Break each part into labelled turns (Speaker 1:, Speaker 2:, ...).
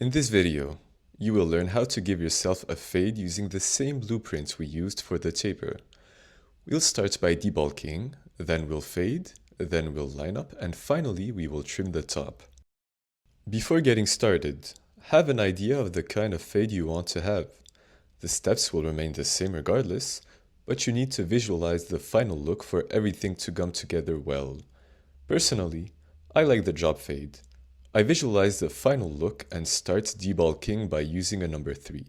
Speaker 1: In this video, you will learn how to give yourself a fade using the same blueprint we used for the taper. We'll start by debulking, then we'll fade, then we'll line up, and finally we will trim the top. Before getting started, have an idea of the kind of fade you want to have. The steps will remain the same regardless, but you need to visualize the final look for everything to come together well. Personally, I like the drop fade. I visualize the final look and start debulking by using a number 3.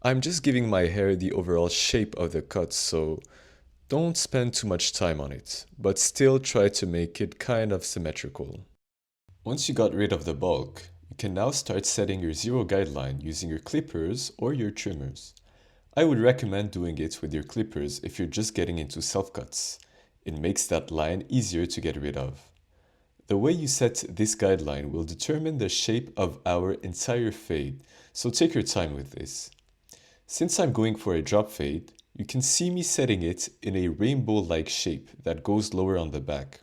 Speaker 1: I'm just giving my hair the overall shape of the cut, so don't spend too much time on it, but still try to make it kind of symmetrical. Once you got rid of the bulk, you can now start setting your zero guideline using your clippers or your trimmers. I would recommend doing it with your clippers if you're just getting into self-cuts. It makes that line easier to get rid of. The way you set this guideline will determine the shape of our entire fade, so take your time with this. Since I'm going for a drop fade, you can see me setting it in a rainbow-like shape that goes lower on the back.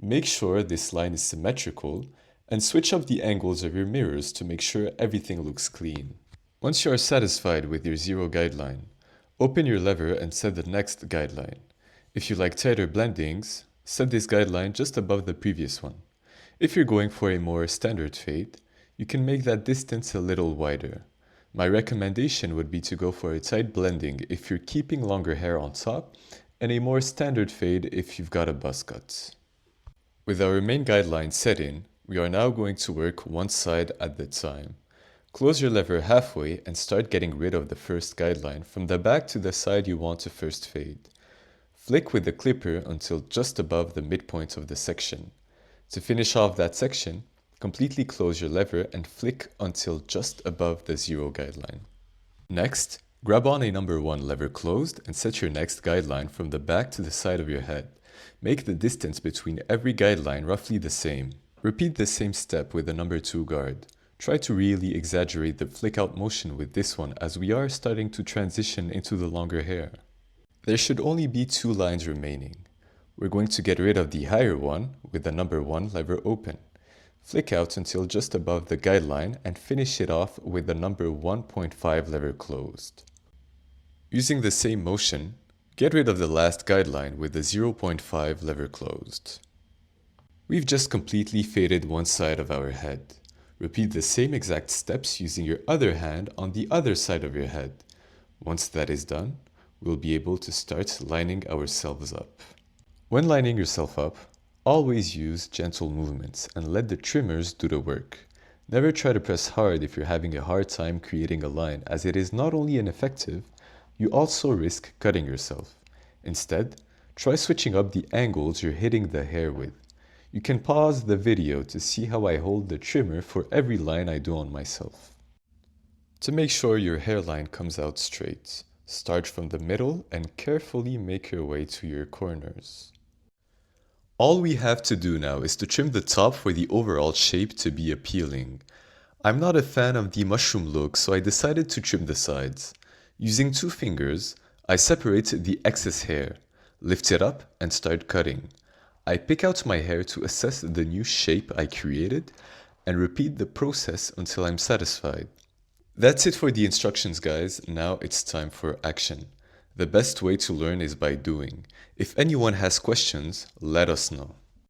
Speaker 1: Make sure this line is symmetrical and switch up the angles of your mirrors to make sure everything looks clean. Once you are satisfied with your zero guideline, open your lever and set the next guideline. If you like tighter blendings, set this guideline just above the previous one. If you're going for a more standard fade, you can make that distance a little wider. My recommendation would be to go for a tight blending if you're keeping longer hair on top, and a more standard fade if you've got a buzz cut. With our main guideline set in, we are now going to work one side at a time. Close your lever halfway and start getting rid of the first guideline from the back to the side you want to first fade. Flick with the clipper until just above the midpoint of the section. To finish off that section, completely close your lever and flick until just above the zero guideline. Next, grab on a number 1 lever closed and set your next guideline from the back to the side of your head. Make the distance between every guideline roughly the same. Repeat the same step with the number 2 guard. Try to really exaggerate the flick out motion with this one as we are starting to transition into the longer hair. There should only be 2 lines remaining. We're going to get rid of the higher one with the number 1 lever open. Flick out until just above the guideline and finish it off with the number 1.5 lever closed. Using the same motion, get rid of the last guideline with the 0.5 lever closed. We've just completely faded one side of our head. Repeat the same exact steps using your other hand on the other side of your head. Once that is done, we'll be able to start lining ourselves up. When lining yourself up, always use gentle movements and let the trimmers do the work. Never try to press hard if you're having a hard time creating a line, as it is not only ineffective, you also risk cutting yourself. Instead, try switching up the angles you're hitting the hair with. You can pause the video to see how I hold the trimmer for every line I do on myself. To make sure your hairline comes out straight, start from the middle and carefully make your way to your corners. All we have to do now is to trim the top for the overall shape to be appealing. I'm not a fan of the mushroom look, so I decided to trim the sides. Using 2 fingers, I separate the excess hair, lift it up and start cutting. I pick out my hair to assess the new shape I created and repeat the process until I'm satisfied. That's it for the instructions, guys. Now it's time for action. The best way to learn is by doing. If anyone has questions, let us know.